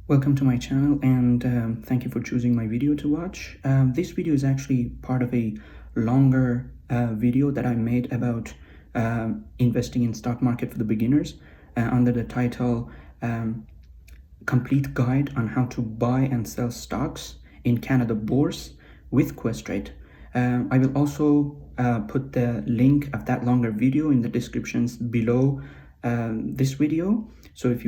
Welcome to my channel, and thank you for choosing my video to watch. This video is actually part of a longer video that I made about investing in stock market for the beginners under the title Complete Guide on How to Buy and Sell Stocks in Canada Bourse with Questrade. I will also put the link of that longer video in the descriptions below this video. So if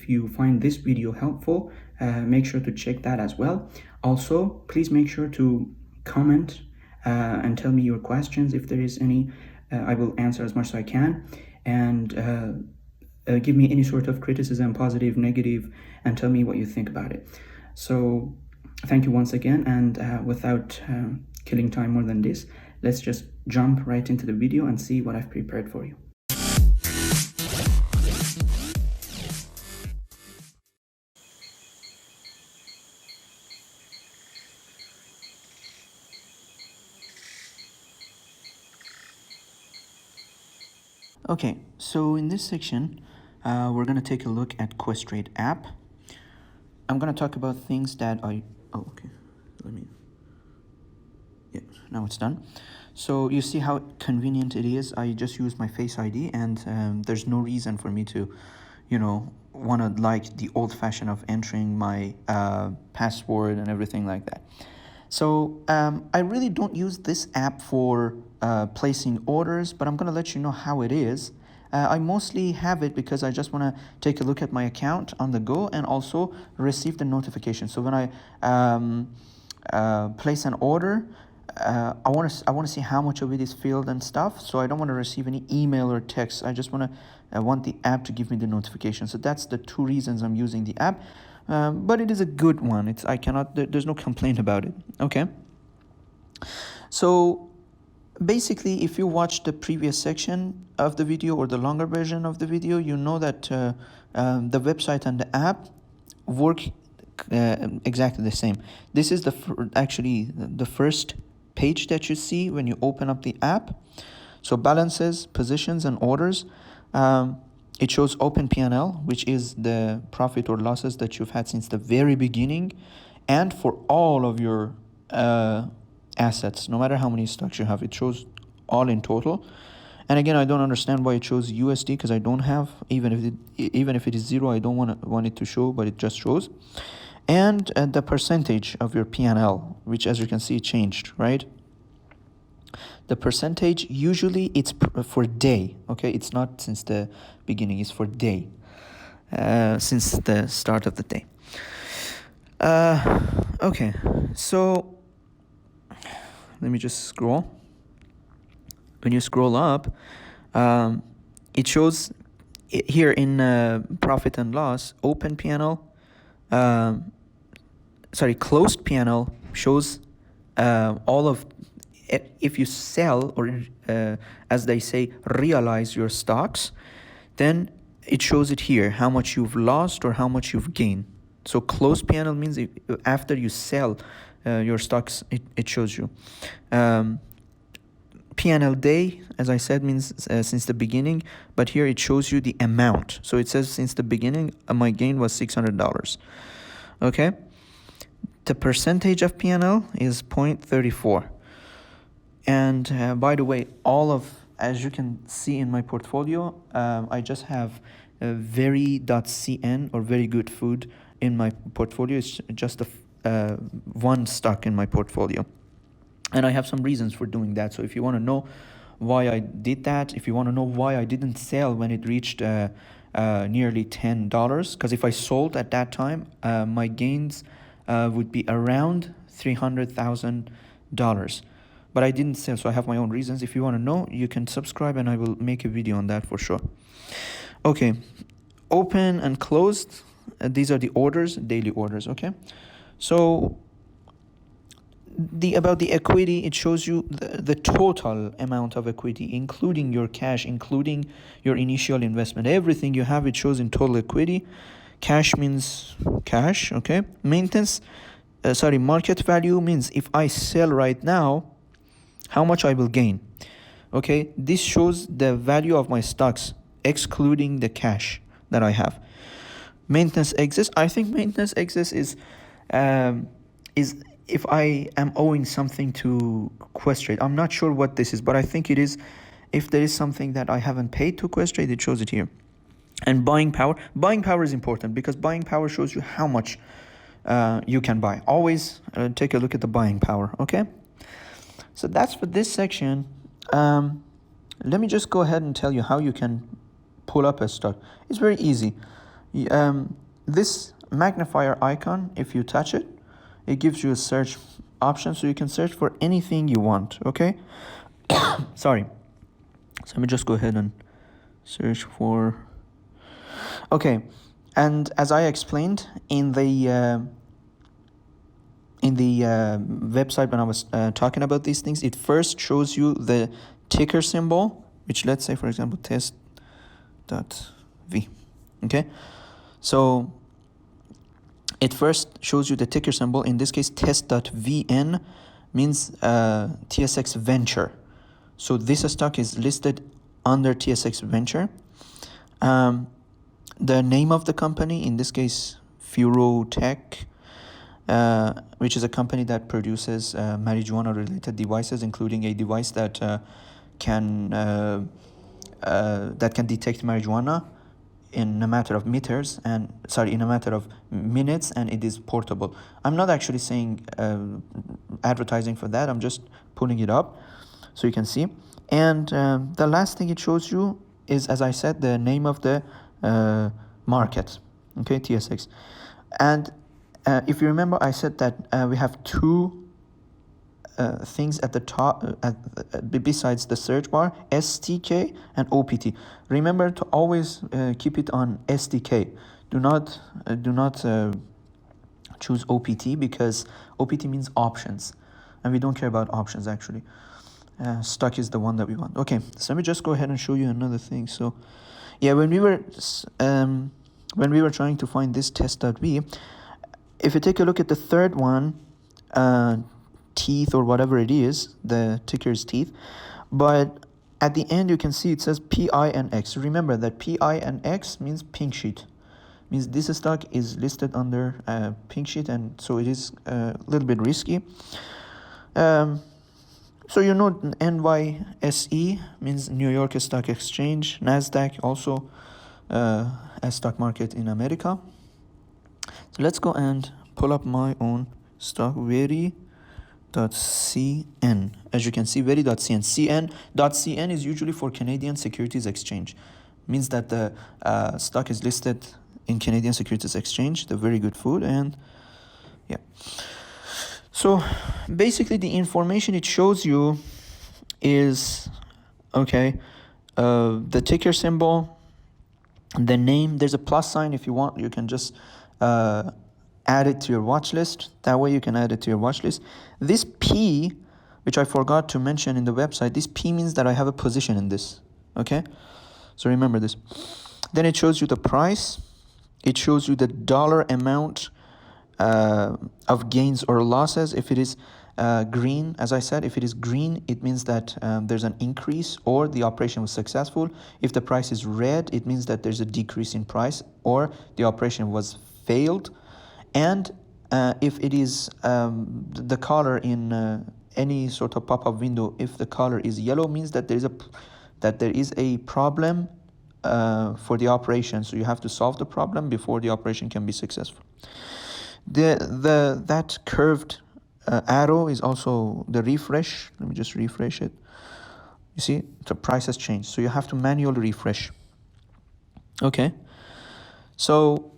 you find this video helpful, make sure to check that as well. Also, please make sure to comment and tell me your questions if there is any. I will answer as much as I can, and give me any sort of criticism, positive, negative, and tell me what you think about it. So thank you once again, and without killing time more than this, let's just jump right into the video and see what I've prepared for you. Okay, so in this section, we're going to take a look at Questrade App. I'm going to talk about things that now it's done. So you see how convenient it is. I just use my Face ID, and there's no reason for me to, want to like the old fashion of entering my password and everything like that. So I really don't use this app for placing orders, but I'm going to let you know how it is. I mostly have it because I just want to take a look at my account on the go and also receive the notification. So when I place an order, I want to see how much of it is filled and stuff. So I don't want to receive any email or text. I just want the app to give me the notification. So that's the two reasons I'm using the app. But it is a good one. There's no complaint about it. Okay. So basically, if you watch the previous section of the video or the longer version of the video, you know that the website and the app work exactly the same. This is actually the first page that you see when you open up the app. So balances, positions, and orders. It shows open P&L, which is the profit or losses that you've had since the very beginning, and for all of your assets, no matter how many stocks you have, it shows all in total. And again, I don't understand why it shows USD, because I don't have, even if it is zero, I don't want it to show, but it just shows. And the percentage of your P&L, which, as you can see, changed, right? The percentage, usually it's for day, okay? It's not since the beginning, it's for day, since the start of the day. Okay, so let me just scroll. When you scroll up, it shows here in profit and loss, open P&L, closed P&L shows all of, if you sell or as they say, realize your stocks, then it shows it here, how much you've lost or how much you've gained. So closed P&L means after you sell your stocks, it shows you. P&L day, as I said, means since the beginning, but here it shows you the amount. So it says since the beginning, my gain was $600. Okay. The percentage of P&L is 0.34. And by the way, as you can see in my portfolio, I just have very.cn or very good food in my portfolio. It's just one stock in my portfolio. And I have some reasons for doing that. So if you want to know why I did that, if you want to know why I didn't sell when it reached nearly $10, because if I sold at that time, my gains would be around $300,000. But I didn't sell, so I have my own reasons. If you want to know, you can subscribe and I will make a video on that for sure. Okay, open and closed. These are the orders, daily orders, okay? So about the equity, it shows you the total amount of equity, including your cash, including your initial investment. Everything you have, it shows in total equity. Cash means cash, okay? Market value means if I sell right now, how much I will gain. Okay, this shows the value of my stocks, excluding the cash that I have. Maintenance exists. I think maintenance exists is if I am owing something to Questrade. I'm not sure what this is, but I think it is. If there is something that I haven't paid to Questrade, it shows it here. And buying power. Buying power is important because buying power shows you how much you can buy. Always take a look at the buying power. Okay. So that's for this section. Let me just go ahead and tell you how you can pull up a stock. It's very easy. This magnifier icon, if you touch it, it gives you a search option, so you can search for anything you want. Okay. Sorry. So let me just go ahead and search for. Okay, and as I explained in the website when I was talking about these things, it first shows you the ticker symbol, which let's say, for example, test.v. Okay, so it first shows you the ticker symbol. In this case, test.vn means TSX Venture. So this stock is listed under TSX Venture. The name of the company, in this case, Furotech, which is a company that produces marijuana-related devices, including a device that can detect marijuana in a matter of minutes, and it is portable. I'm not actually saying advertising for that. I'm just putting it up so you can see. And the last thing it shows you is, as I said, the name of the market, okay, TSX. And if you remember, I said that we have two things at the top besides the search bar: STK and OPT. Remember to always keep it on STK. Do not choose OPT, because OPT means options, and we don't care about options actually. Stock is the one that we want. Okay, so let me just go ahead and show you another thing. So yeah, when we were trying to find this test.v, if you take a look at the third one, teeth or whatever it is, the ticker is teeth, but at the end you can see it says PINX. Remember that PINX means pink sheet, means this stock is listed under pink sheet, and so it is a little bit risky. So you know, NYSE means New York Stock Exchange, NASDAQ also a stock market in America. So let's go and pull up my own stock, Veri.cn. As you can see, Veri.cn. CN.cn is usually for Canadian Securities Exchange. Means that the stock is listed in Canadian Securities Exchange, the very good food, and yeah. So basically the information it shows you is, okay, the ticker symbol, the name. There's a plus sign. If you want, you can just add it to your watch list. That way you can add it to your watch list. This P, which I forgot to mention in the website, this P means that I have a position in this. Okay, so remember this. Then it shows you the price. It shows you the dollar amount of gains or losses. If it is green, as I said, if it is green, it means that there's an increase or the operation was successful. If the price is red, it means that there's a decrease in price or the operation was failed. And if it is the color in any sort of pop-up window, if the color is yellow, means that there is a problem for the operation. So you have to solve the problem before the operation can be successful. That curved arrow is also the refresh. Let me just refresh it. You see, the price has changed, so you have to manually refresh. Okay, so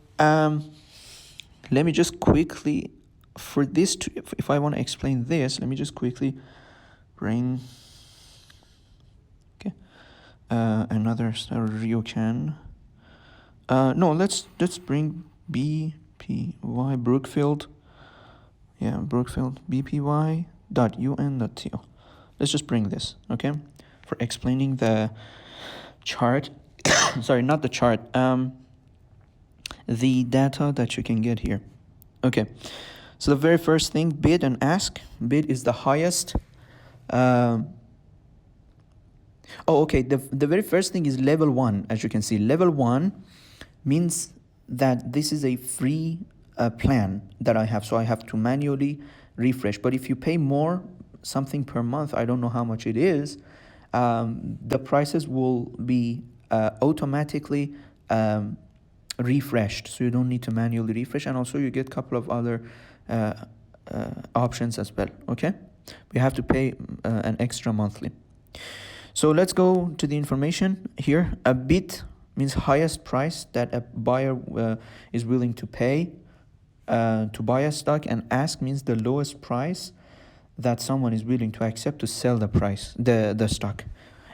let me just quickly, for this to, if I want to explain this, let me just quickly bring another Ryokan. No, let's bring BPY Brookfield. Yeah, Brookfield BPY.un.to. Let's just bring this, okay, for explaining the chart. Sorry, not the chart. The data that you can get here. Okay, so the very first thing, bid and ask. Bid is the highest. Okay, the very first thing is level 1. As you can see, level 1 means that this is a free plan that I have, so I have to manually refresh. But if you pay more, something per month, I don't know how much it is, the prices will be automatically refreshed, so you don't need to manually refresh, and also you get a couple of other options as well. Okay, we have to pay an extra monthly. So let's go to the information here. A bid means highest price that a buyer is willing to pay to buy a stock, and ask means the lowest price that someone is willing to accept to sell the stock.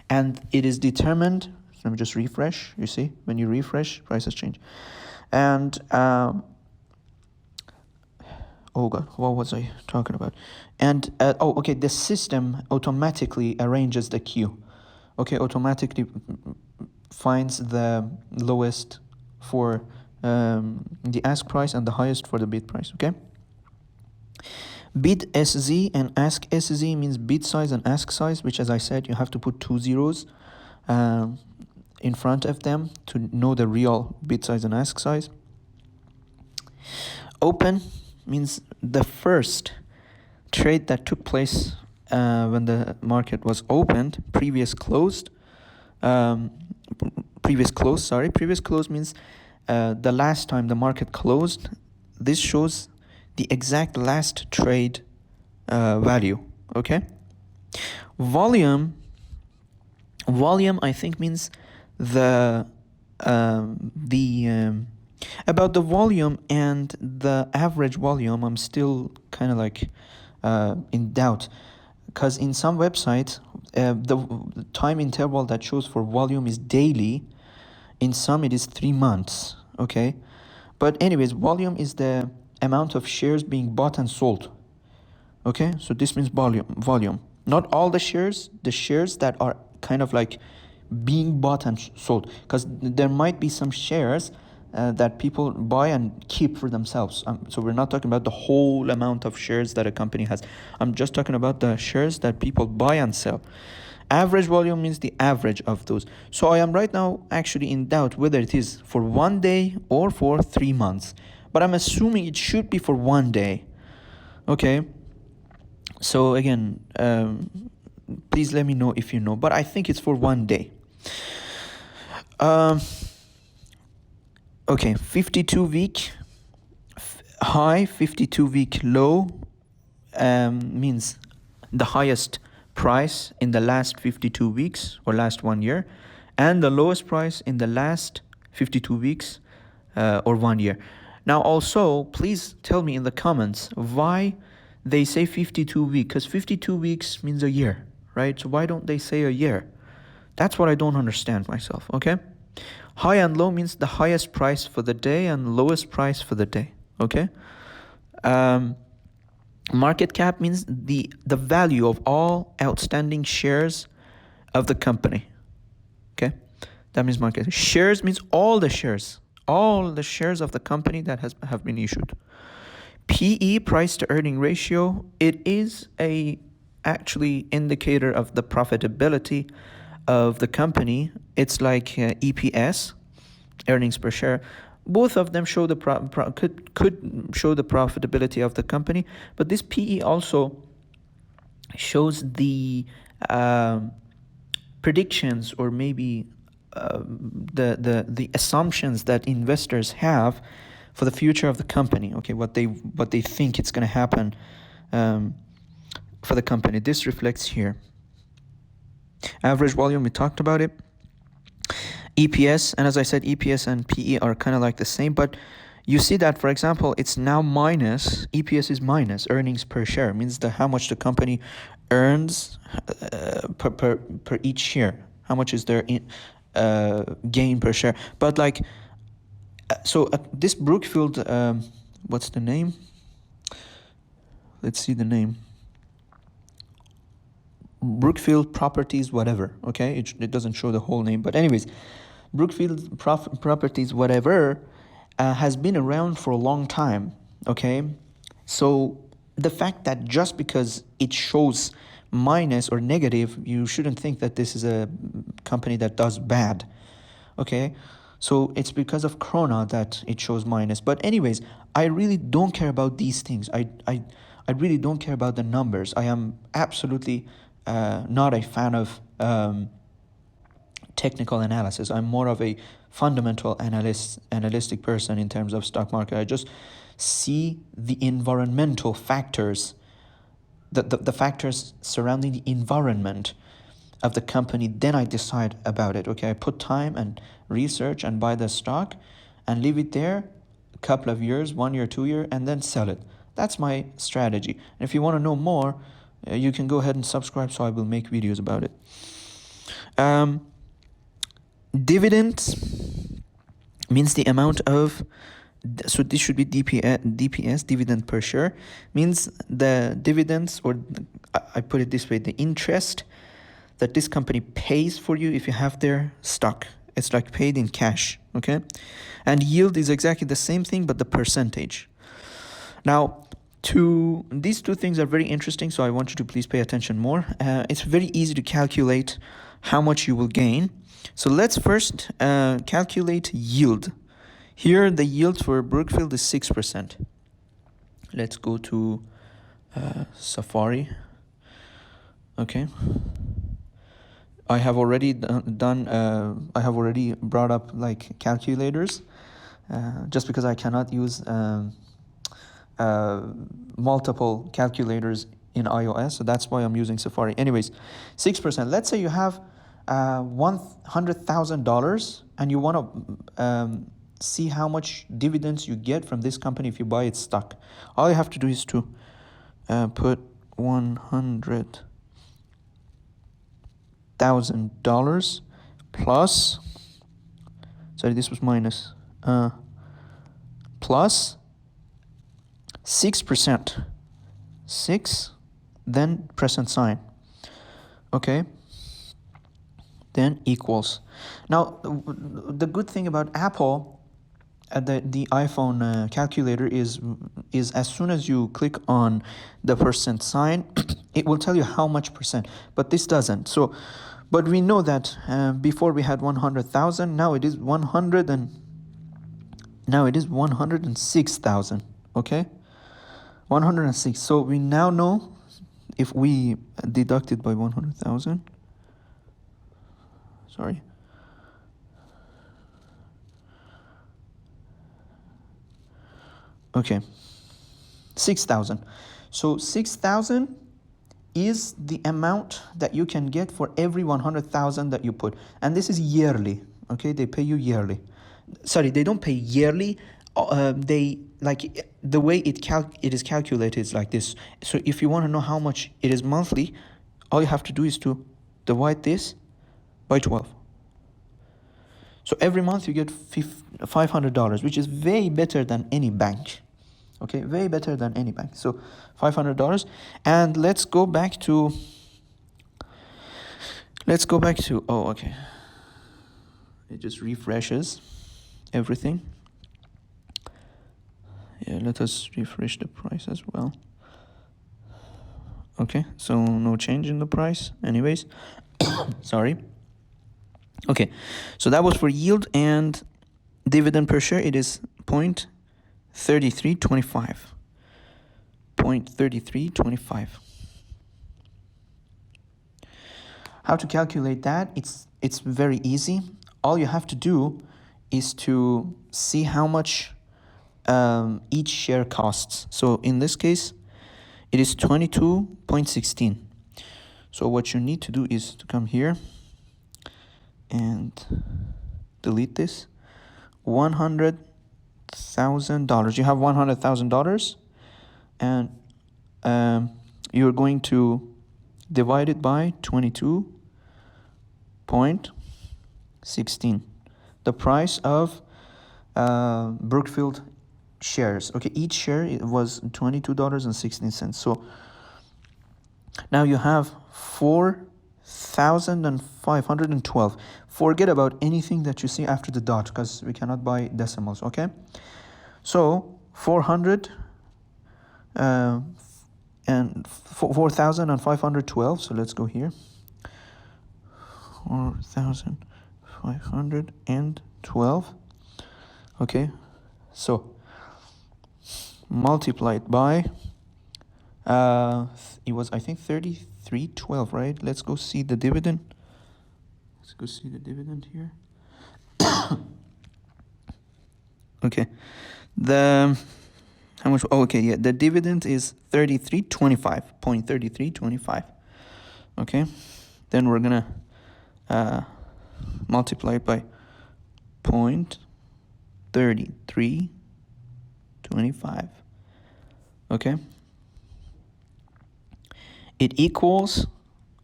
And it is determined, so let me just refresh, you see, when you refresh, prices change. And, oh God, what was I talking about? And, okay, the system automatically arranges the queue. Okay, automatically finds the lowest for the ask price and the highest for the bid price, okay? Bid SZ and ask SZ means bid size and ask size, which, as I said, you have to put 2 zeros in front of them to know the real bid size and ask size. Open means the first trade that took place when the market was opened. Previous close means the last time the market closed. This shows the exact last trade value. Okay. Volume I think means the about the volume and the average volume. I'm still kind of like in doubt, because in some websites the time interval that shows for volume is daily, in some it is 3 months. Okay, but anyways, volume is the amount of shares being bought and sold. Okay, so this means volume, not all the shares that are kind of like being bought and sold, because there might be some shares that people buy and keep for themselves. So we're not talking about the whole amount of shares that a company has. I'm just talking about the shares that people buy and sell. Average volume means the average of those. So I am right now actually in doubt whether it is for 1 day or for 3 months, but I'm assuming it should be for 1 day. Okay, so again, please let me know if you know, but I think it's for 1 day. Okay, 52-week high, 52-week low means the highest price in the last 52 weeks or last 1 year, and the lowest price in the last 52 weeks or 1 year. Now also, please tell me in the comments why they say 52 weeks, because 52 weeks means a year, right? So why don't they say a year? That's what I don't understand myself. Okay, high and low means the highest price for the day and lowest price for the day. Okay. Market cap means the value of all outstanding shares of the company. Okay, that means market. Shares means all the shares of the company that have been issued. PE, price to earning ratio, it is a actually indicator of the profitability of the company. It's like EPS, earnings per share. Both of them show the could show the profitability of the company, but this PE also shows the predictions, or maybe the assumptions that investors have for the future of the company. Okay, what they think it's going to happen for the company. This reflects here. Average volume, we talked about it. EPS, and as I said, EPS and PE are kind of like the same, but you see that, for example, it's now minus, EPS is minus, earnings per share, means how much the company earns per each share, how much is their gain per share. But like, so this Brookfield, what's the name? Let's see the name. Brookfield Properties, whatever. Okay, it doesn't show the whole name, but anyways, Brookfield Properties, whatever, has been around for a long time. Okay, so the fact that just because it shows minus or negative, you shouldn't think that this is a company that does bad. Okay, So it's because of Krona that it shows minus. But anyways, I really don't care about these things. I really don't care about the numbers. I am absolutely not a fan of technical analysis. I'm more of a fundamental analytic person in terms of stock market. I just see the environmental factors, the factors surrounding the environment of the company. Then I decide about it. Okay, I put time and research and buy the stock and leave it there a couple of years, 1 year, 2 year, and then sell it. That's my strategy. And if you want to know more, you can go ahead and subscribe, so I will make videos about it. Dividends means the amount of, so this should be DPS, dividend per share, means the dividends, or I put it this way, the interest that this company pays for you if you have their stock. It's like paid in cash, okay? And yield is exactly the same thing, but the percentage. Now, these two things are very interesting, so I want you to please pay attention more. It's very easy to calculate how much you will gain. So let's first calculate yield. Here, the yield for Brookfield is 6%. Let's go to Safari. Okay. I have already I have already brought up like calculators, just because I cannot use multiple calculators in iOS, so that's why I'm using Safari. Anyways, 6%. Let's say you have $100,000 and you want to see how much dividends you get from this company if you buy its stock. All you have to do is to put $100,000 plus, sorry, this was minus, plus 6%, 6, then % sign, okay, then equals. Now, the good thing about Apple, the iPhone calculator is as soon as you click on the % sign, it will tell you how much percent, but this doesn't. So, but we know that before we had 100,000, now it is 106,000, okay? 106. So we now know if we deduct it by 100,000, sorry, okay, 6,000. So 6,000 is the amount that you can get for every 100,000 that you put, and this is yearly. Okay, they pay you yearly. Sorry, they don't pay yearly. They, like, the way it is calculated is like this. So if you want to know how much it is monthly, all you have to do is to divide this by 12. So every month you get $500, which is way better than any bank. Okay, way better than any bank. So $500. And let's go back to, oh, okay. It just refreshes everything. Yeah, let us refresh the price as well. Okay, so no change in the price anyways. Sorry. Okay, so that was for yield, and dividend per share, it is 0.3325. 0.3325. How to calculate that? It's very easy. All you have to do is to see how much each share costs. So in this case, it is 22.16. So what you need to do is to come here and delete this. $100,000. You have $100,000, and you're going to divide it by 22.16. The price of Brookfield shares. Okay, each share was $22.16. So now you have 4,512. Forget about anything that you see after the dot, because we cannot buy decimals. Okay, so 400 and 4,512. So let's go here. 4,512. 12. Okay, so multiplied by it was, I think, 33.12, right? Let's go see the dividend. Let's go see the dividend here. Okay, the how much? Oh, okay, yeah, the dividend is 33.25. Okay, then we're gonna multiply it by 0.3325. Okay, it equals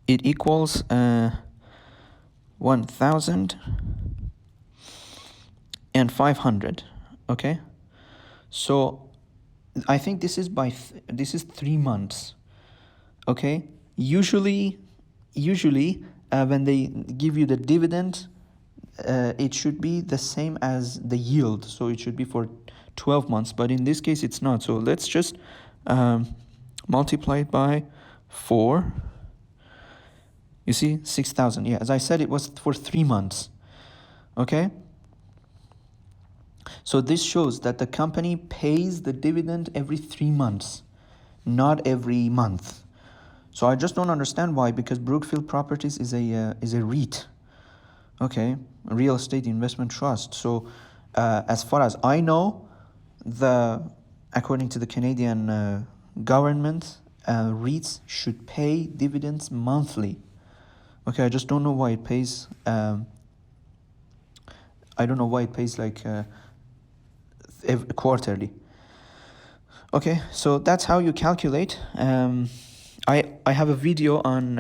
1,500. Okay, so I think this is this is 3 months. Okay, usually when they give you the dividend, it should be the same as the yield, so it should be for 12 months, but in this case it's not. So let's just multiply it by 4. You see, 6,000. Yeah, as I said, it was for 3 months. Okay, so this shows that the company pays the dividend every 3 months, not every month. So I just don't understand why, because Brookfield Properties is a REIT, okay, a real estate investment trust. So as far as I know, according to the Canadian government, REITs should pay dividends monthly. Okay, I just don't know why it pays. I don't know why it pays like quarterly. Okay, so that's how you calculate. I have a video on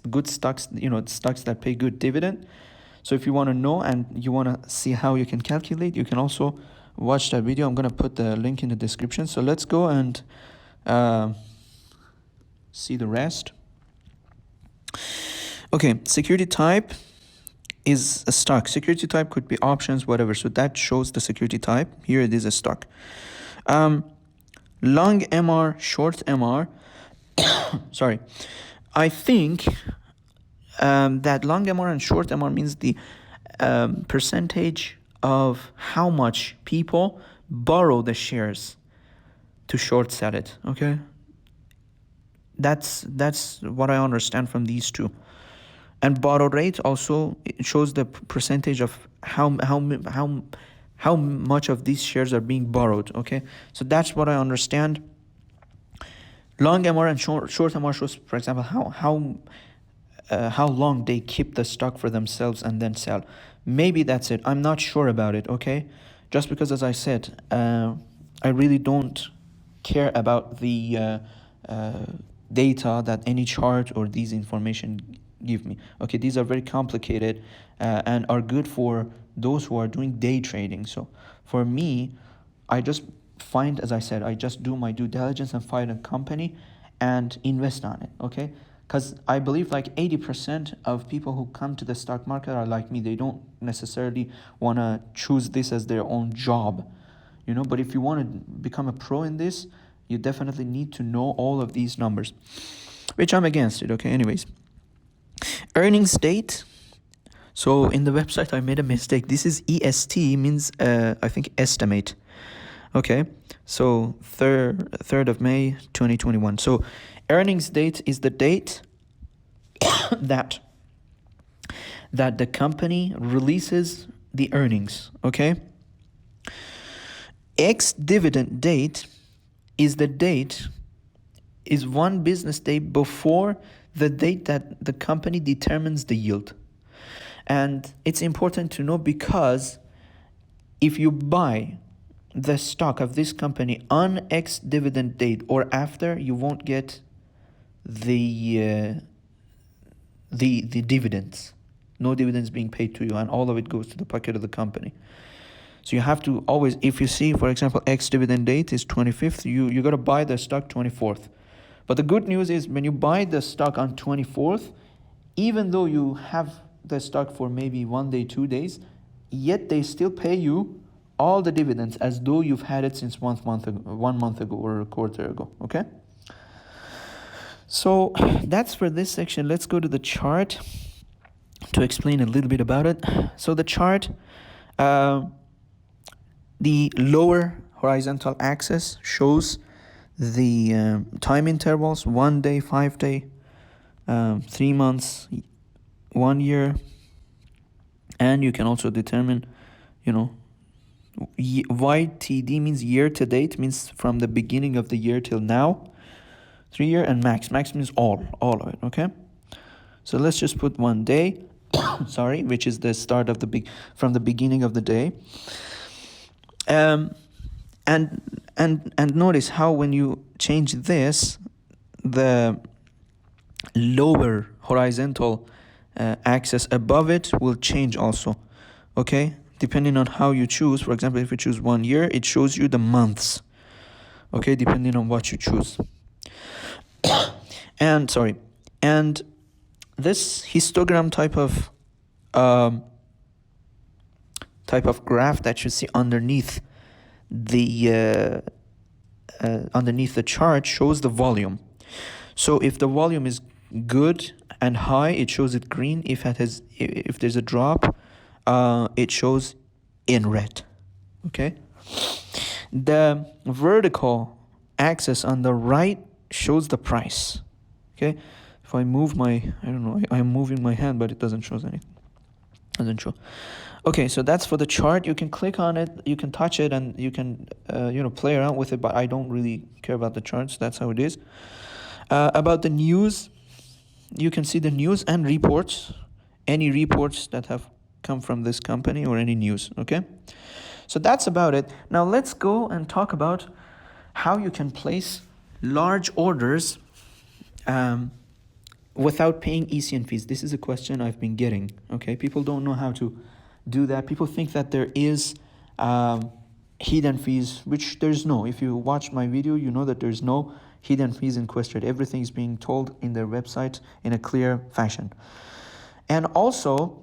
good stocks, stocks that pay good dividend. So if you want to know and you want to see how you can calculate, you can also watch that video. I'm going to put the link in the description. So let's go and see the rest. Okay, security type is a stock. Security type could be options, whatever. So that shows the security type. Here it is a stock. Long MR, short MR. Sorry. I think that long MR and short MR means the percentage of how much people borrow the shares to short sell it. Okay, that's what I understand from these two. And borrow rate also, it shows the percentage of how much of these shares are being borrowed. Okay, so that's what I understand. Long MR and short MR shows, for example, how long they keep the stock for themselves and then sell. Maybe that's it. I'm not sure about it. Okay, just because, as I said, I really don't care about the data that any chart or these information give me. Okay, these are very complicated and are good for those who are doing day trading. So for me, I just find, as I said, I just do my due diligence and find a company and invest on it. Okay, because I believe like 80% of people who come to the stock market are like me. They don't necessarily want to choose this as their own job, but if you want to become a pro in this, you definitely need to know all of these numbers, which I'm against it. Okay, anyways, earnings date. So in the website I made a mistake. This is EST, means I think estimate. Okay, so 3rd of May 2021. So earnings date is the date that the company releases the earnings. Okay, ex-dividend date is one business day before the date that the company determines the yield. And it's important to know, because if you buy the stock of this company on ex-dividend date or after, you won't get the dividends. No dividends being paid to you, and all of it goes to the pocket of the company. So you have to always, if you see, for example, ex-dividend date is 25th, you got to buy the stock 24th. But the good news is, when you buy the stock on 24th, even though you have the stock for maybe 1 day, 2 days, yet they still pay you all the dividends as though you've had it since 1 month ago or a quarter ago. Okay, so that's for this section. Let's go to the chart to explain a little bit about it. So the chart, The lower horizontal axis shows the time intervals: 1 day, 5 day, 3 months, 1 year, and you can also determine, YTD means year to date, means from the beginning of the year till now, 3 year, and max means all of it. Okay, so let's just put 1 day, sorry, which is the start of from the beginning of the day. And notice how when you change this, the lower horizontal axis above it will change also. Okay, depending on how you choose. For example, if you choose 1 year, it shows you the months. Okay, depending on what you choose. And this histogram type of graph that you see underneath the chart shows the volume. So if the volume is good and high, it shows it green. If there's a drop, it shows in red. Okay, the vertical axis on the right shows the price. Okay, if I move I'm moving my hand, but it doesn't show anything. Doesn't show. Okay, so that's for the chart. You can click on it, you can touch it, and you can play around with it, but I don't really care about the charts. That's how it is. About the news, you can see the news and reports, any reports that have come from this company or any news. Okay, so that's about it. Now let's go and talk about how you can place large orders without paying ECN fees. This is a question I've been getting. Okay, people don't know how to do that. People think that there is hidden fees, which there's no. If you watch my video, you know that there's no hidden fees in Questrade. Everything is being told in their website in a clear fashion. And also,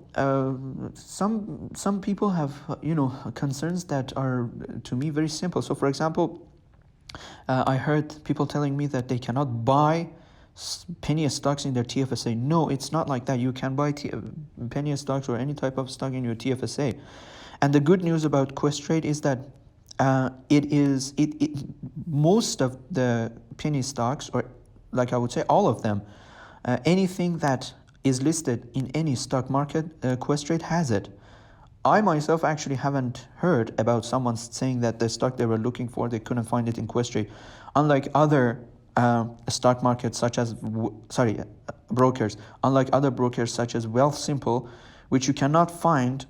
some people have concerns that are, to me, very simple. So for example, I heard people telling me that they cannot buy penny stocks in their TFSA. No, it's not like that. You can buy penny stocks or any type of stock in your TFSA. And the good news about Questrade is that most of the penny stocks, or like I would say all of them, anything that is listed in any stock market, Questrade has it. I myself actually haven't heard about someone saying that the stock they were looking for, they couldn't find it in Questrade. Unlike other stock markets such as, brokers, unlike other brokers such as Wealthsimple, which you cannot find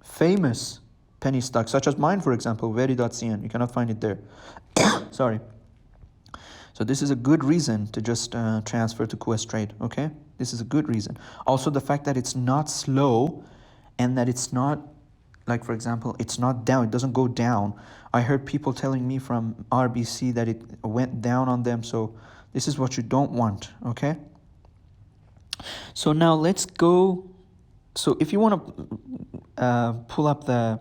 famous penny stocks, such as mine, for example, Veri.cn, you cannot find it there. Sorry. So this is a good reason to just transfer to Questrade, okay? This is a good reason. Also, the fact that it's not slow and that it's not, like, for example, it's not down, it doesn't go down. I heard people telling me from RBC that it went down on them, so this is what you don't want, okay? So now let's go. So if you want to pull up the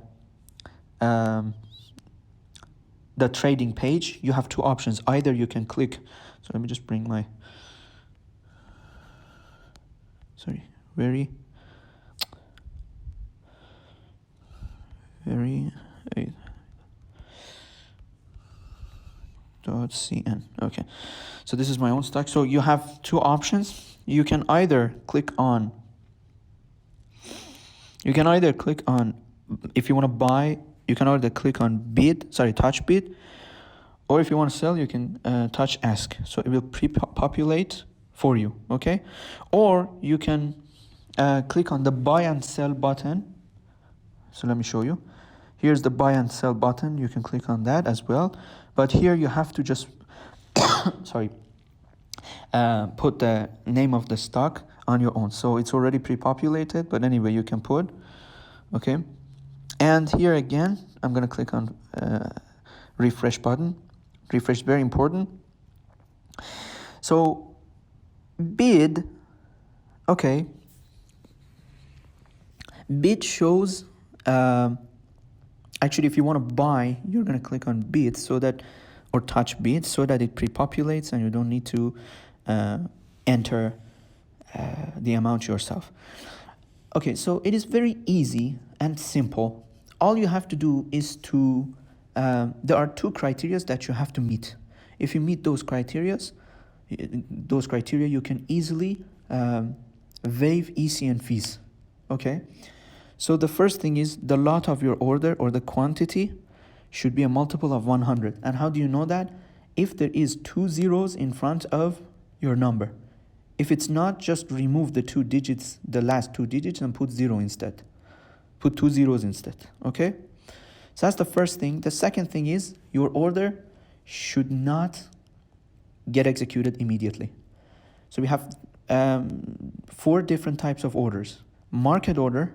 trading page, you have two options. Either you can click, so let me just bring my, .cn. Okay, so this is my own stock. So you have two options. You can either click on, if you want to buy, you can either click on touch bid, or if you want to sell, you can touch ask. So it will pre-populate for you, okay? Or you can click on the buy and sell button. So let me show you. Here's the buy and sell button. You can click on that as well. But here you have to just, put the name of the stock on your own. So it's already pre-populated, but anyway, you can put, okay? And here again, I'm going to click on refresh button. Refresh is very important. So bid, okay. Bid shows, actually, if you want to buy, you're going to click on bid or touch bid so that it pre-populates and you don't need to enter the amount yourself. Okay, so it is very easy and simple. all you have to do is to, there are two criteria that you have to meet. If you meet those criteria, you can easily waive ECN fees. Okay, so the first thing is the lot of your order or the quantity should be a multiple of 100. And how do you know that? If there is 2 zeros in front of your number. If it's not, just remove the 2 digits, the last 2 digits, and put 0 instead. Put 2 zeros instead. Okay, so that's the first thing. The second thing is your order should not get executed immediately. So we have 4 different types of orders. Market order,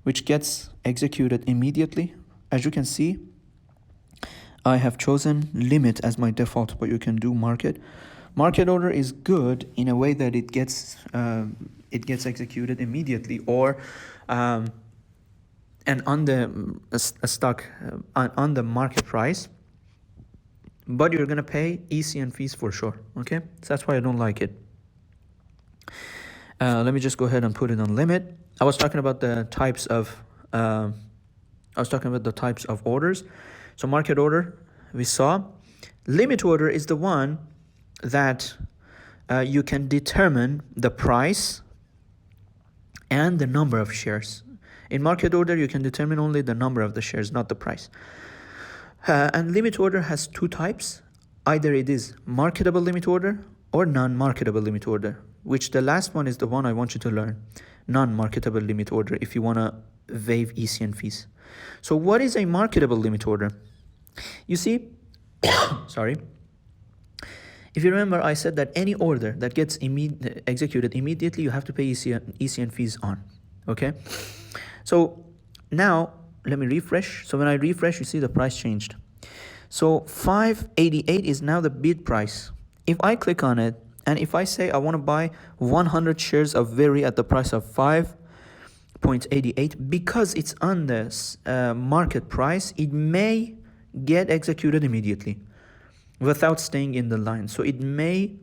which gets executed immediately. As you can see, I have chosen limit as my default, but you can do market. Market order is good in a way that it gets executed immediately, or and on the stock on the market price, but you're gonna pay ECN fees for sure. Okay, so that's why I don't like it. Let me just go ahead and put it on limit. I was talking about the types of orders. So market order, we saw. Limit order is the one that you can determine the price and the number of shares. In market order, you can determine only the number of the shares, not the price. And limit order has 2 types. Either it is marketable limit order or non-marketable limit order, which the last one is the one I want you to learn. Non-marketable limit order, if you want to waive ECN fees. So what is a marketable limit order? You see, sorry. If you remember, I said that any order that gets executed immediately, you have to pay ECN fees on. Okay? So now, let me refresh. So when I refresh, you see the price changed. So 588 is now the bid price. If I click on it, and if I say I want to buy 100 shares of Very at the price of 5.88, because it's on the market price, it may get executed immediately without staying in the line. So it may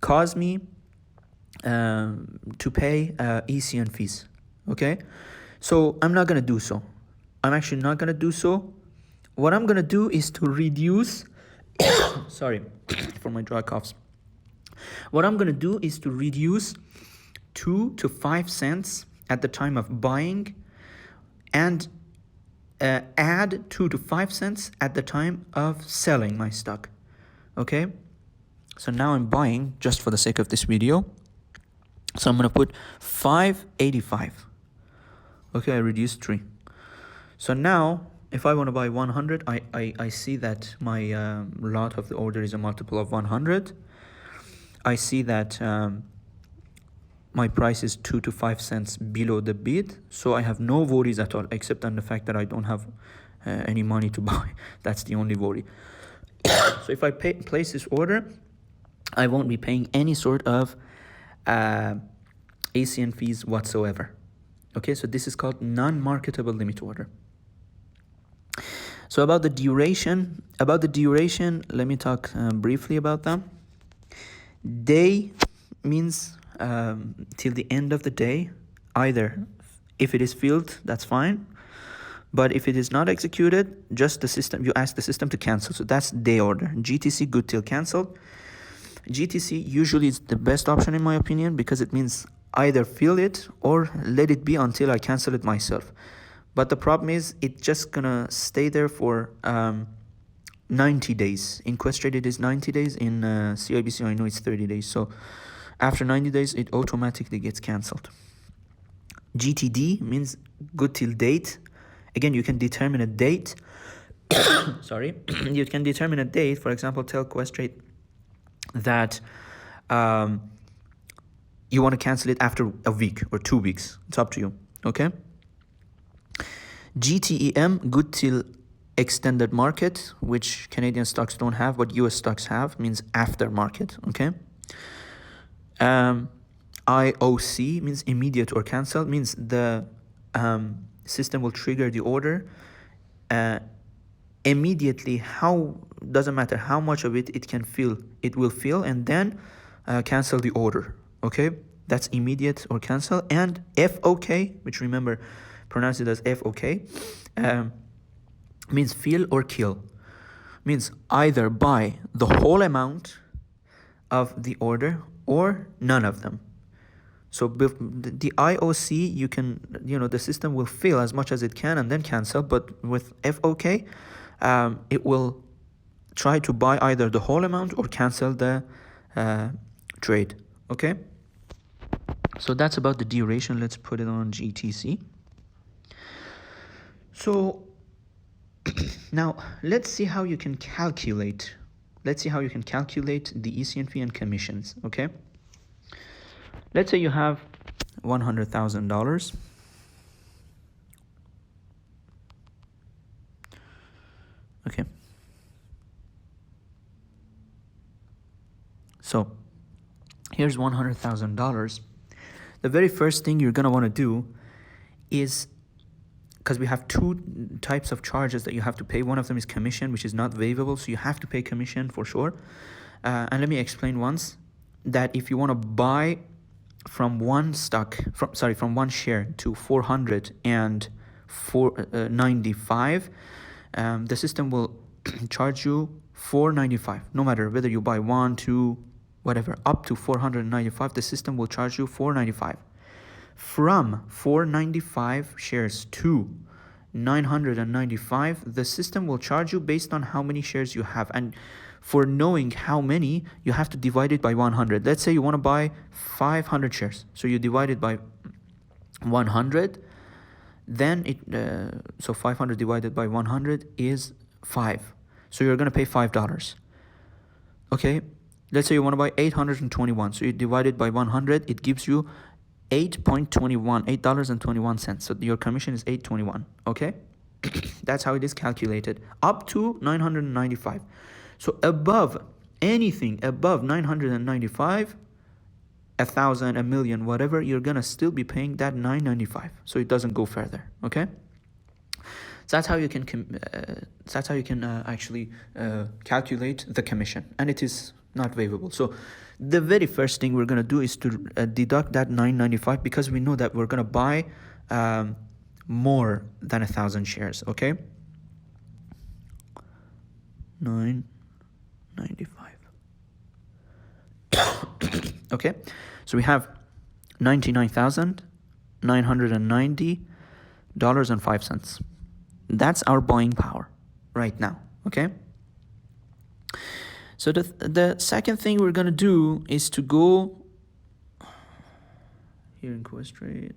cause me to pay ECN fees. Okay, so I'm not going to do so. I'm actually not going to do so. What I'm going to do is to reduce sorry for my dry coughs. What I'm going to do is to reduce 2 to 5 cents at the time of buying, and add 2 to 5 cents at the time of selling my stock. Okay, so now I'm buying just for the sake of this video. So I'm going to put 585. Okay, I reduced 3. So now if I want to buy 100, I see that my lot of the order is a multiple of 100. I see that my price is 2 to 5 cents below the bid, so I have no worries at all, except on the fact that I don't have any money to buy. That's the only worry. So if I place this order, I won't be paying any sort of ECN fees whatsoever. Okay, so this is called non-marketable limit order. So about the duration, let me talk briefly about them. Day means till the end of the day. Either if it is filled, that's fine, but if it is not executed, just the system, you ask the system to cancel. So that's day order. GTC, good till canceled. GTC usually is the best option in my opinion, because it means either fill it or let it be until I cancel it myself. But the problem is it's just gonna stay there for 90 days. In Questrade it is 90 days. In CIBC I know it's 30 days. So after 90 days it automatically gets cancelled. GTD means good till date. Again, you can determine a date. Sorry, you can determine a date. For example, tell Questrade that you want to cancel it after a week or 2 weeks. It's up to you. Okay. GTEM, good till extended market, which Canadian stocks don't have, but US stocks have, means after market. Okay. IOC means immediate or cancel, means the system will trigger the order immediately. Doesn't matter how much of it can fill, it will fill, and then cancel the order. Okay, that's immediate or cancel. And FOK, which remember pronounce it as FOK, means fill or kill. Means either buy the whole amount of the order or none of them. So the IOC, you can, the system will fill as much as it can and then cancel. But with FOK, it will try to buy either the whole amount or cancel the trade. Okay. So that's about the duration. Let's put it on GTC. So now let's see how you can calculate. Let's see how you can calculate the ECN fee and commissions. Okay. Let's say you have $100,000. Okay. So here's $100,000. The very first thing you're going to want to do is, because we have two types of charges that you have to pay. One of them is commission, which is not waivable, so you have to pay commission for sure. And let me explain once that if you want to buy from one share to 495, the system will charge you $495, no matter whether you buy 1, 2, whatever, up to 495. The system will charge you $495. From 495 shares to 995, the system will charge you based on how many shares you have. And for knowing how many, you have to divide it by 100. Let's say you want to buy 500 shares. So you divide it by 100. Then so 500 divided by 100 is 5. So you're going to pay $5. Okay. Let's say you want to buy 821. So you divide it by 100. It gives you $8.21. So your commission is $8.21. Okay. That's how it is calculated, up to 995. So anything above 995, 1,000, a million, whatever, you're gonna still be paying that $995. So it doesn't go further. Okay. So that's how you can actually calculate the commission, and it is not waivable. So the very first thing we're gonna do is to deduct that $995, because we know that we're gonna buy more than 1,000 shares. Okay. 995. Okay, so we have $99,990.05. That's our buying power right now. Okay. So the second thing we're gonna do is to go here in Questrade.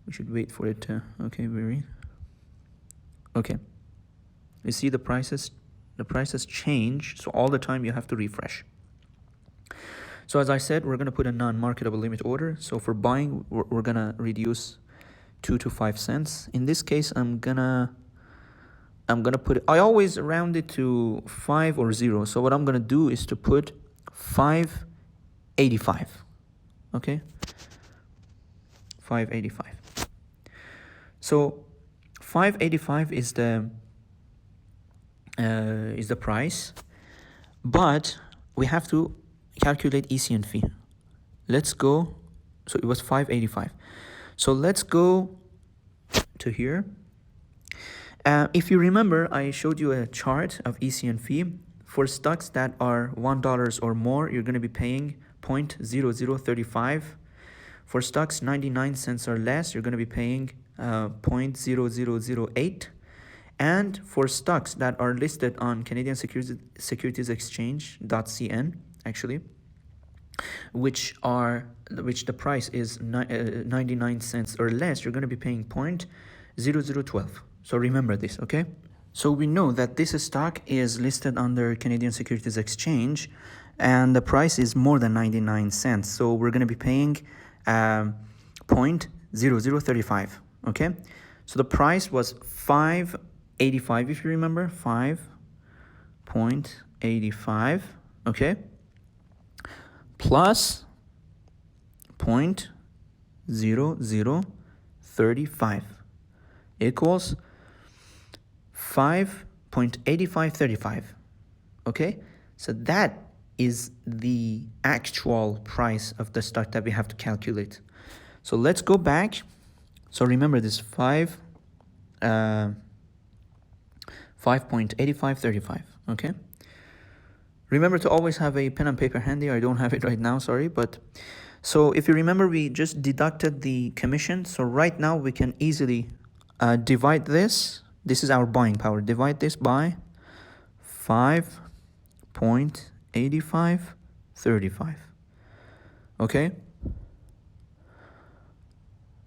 We should wait for it to, okay, okay. You see the prices change, so all the time you have to refresh. So as I said, we're gonna put a non-marketable limit order. So for buying, we're gonna reduce 2 to 5 cents. In this case, I'm gonna put it, I always round it to 5 or 0. So what I'm gonna do is to put 585. Okay, 585. So 585 is the price, but we have to calculate ECN fee. Let's go. So it was 585. So let's go to here. If you remember, I showed you a chart of ECN fee. For stocks that are $1 or more, you're going to be paying 0.0035. For stocks 99 cents or less, you're going to be paying 0.0008. And for stocks that are listed on Canadian Securities Exchange.cn, actually, which the price is 99 cents or less, you're going to be paying 0.0012. So remember this, okay? So we know that this stock is listed under Canadian Securities Exchange, and the price is more than 99 cents. So we're going to be paying 0.0035, okay? So the price was $5.85, if you remember, 5.85, okay? Plus 0.0035 equals 5.8535, okay? So that is the actual price of the stock that we have to calculate. So let's go back So remember this 5.8535. Okay. Remember to always have a pen and paper handy. I don't have it right now, sorry. But so if you remember, we just deducted the commission. So right now we can easily divide this. This is our buying power. Divide this by 5.8535. Okay.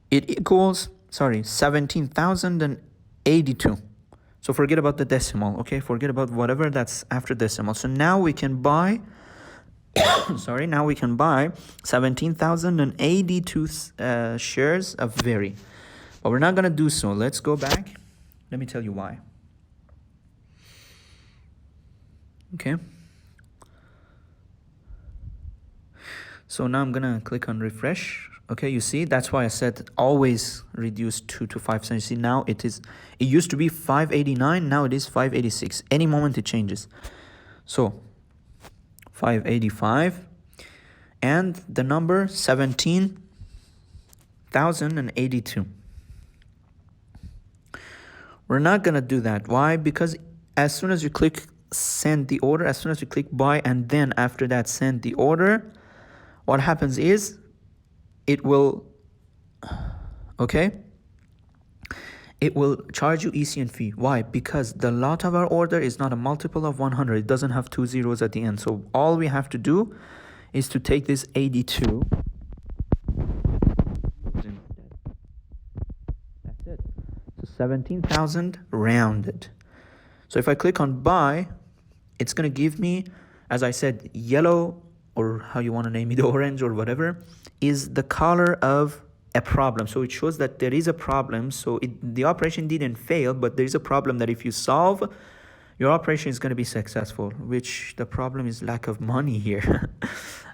It equals, sorry, 17,082. So forget about the decimal, okay? Forget about whatever that's after decimal. So now we can buy, sorry, now we can buy 17,082 shares of Very. But we're not gonna do so. Let's go back. Let me tell you why. Okay. So now I'm gonna click on refresh. Okay, you see, that's why I said always reduce 2 to 5 cents. You see, now it used to be 589, now it is 586. Any moment it changes. So 585 and the number 17,082. We're not gonna do that. Why? Because as soon as you click send the order, as soon as you click buy and then after that send the order, what happens is it will, okay, it will charge you ECN fee. Why? Because the lot of our order is not a multiple of 100. It doesn't have 2 zeros at the end. So all we have to do is to take this 82. That's it. So 17,000 rounded. So if I click on buy, it's going to give me, as I said, yellow, or how you want to name it, orange or whatever, is the color of a problem. So it shows that there is a problem. So the operation didn't fail, but there is a problem that if you solve, your operation is going to be successful, which the problem is lack of money here.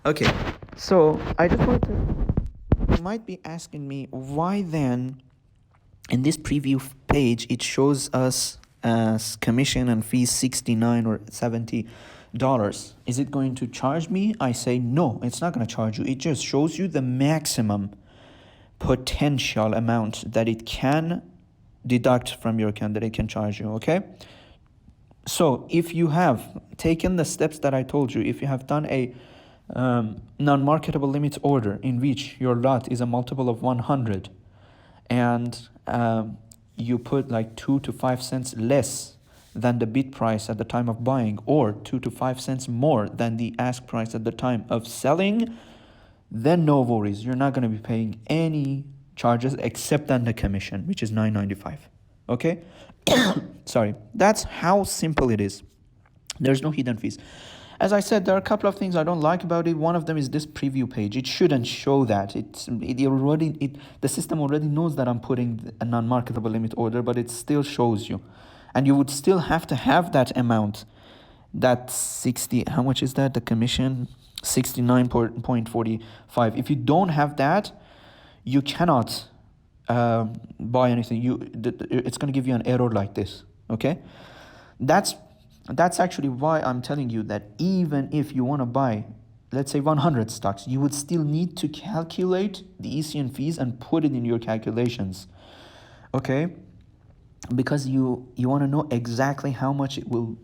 Okay, so I just want to, you might be asking me, why then in this preview page, it shows us as commission and fees $69 or $70. Is it going to charge me? I say no, it's not going to charge you. It just shows you the maximum potential amount that it can deduct from your account, that it can charge you. Okay, so if you have taken the steps that I told you, if you have done a non-marketable limit order in which your lot is a multiple of 100 and you put like 2 to 5 cents less than the bid price at the time of buying, or 2 to 5 cents more than the ask price at the time of selling, then no worries. You're not going to be paying any charges except on the commission, which is $9.95. Okay? Sorry. That's how simple it is. There's no hidden fees. As I said, there are a couple of things I don't like about it. One of them is this preview page. It shouldn't show that. The system already knows that I'm putting a non-marketable limit order, but it still shows you. And you would still have to have that amount, that 60, how much is that? The commission, 69.45. If you don't have that, you cannot buy anything. It's going to give you an error like this, okay? That's actually why I'm telling you that even if you want to buy, let's say 100 stocks, you would still need to calculate the ECN fees and put it in your calculations, okay? Because you want to know exactly how much it will,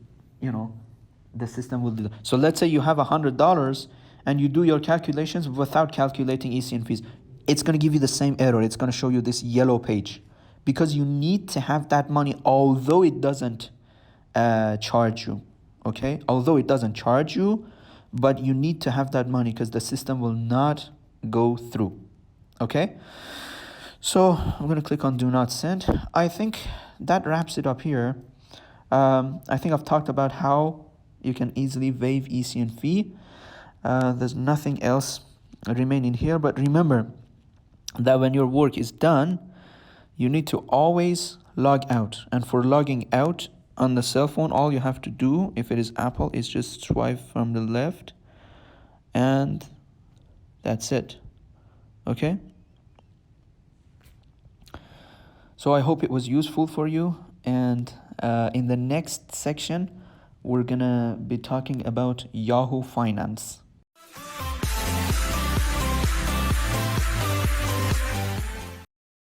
the system will do. So let's say you have $100 and you do your calculations without calculating ECN fees. It's going to give you the same error. It's going to show you this yellow page because you need to have that money, although it doesn't charge you, okay? Although it doesn't charge you, but you need to have that money because the system will not go through, okay? So I'm going to click on do not send. I think that wraps it up here. I think I've talked about how you can easily waive ECN fee. There's nothing else remaining here, but remember that when your work is done, you need to always log out. And for logging out on the cell phone, all you have to do, if it is Apple, is just swipe from the left, and that's it, okay? So I hope it was useful for you, and in the next section, we're gonna be talking about Yahoo Finance.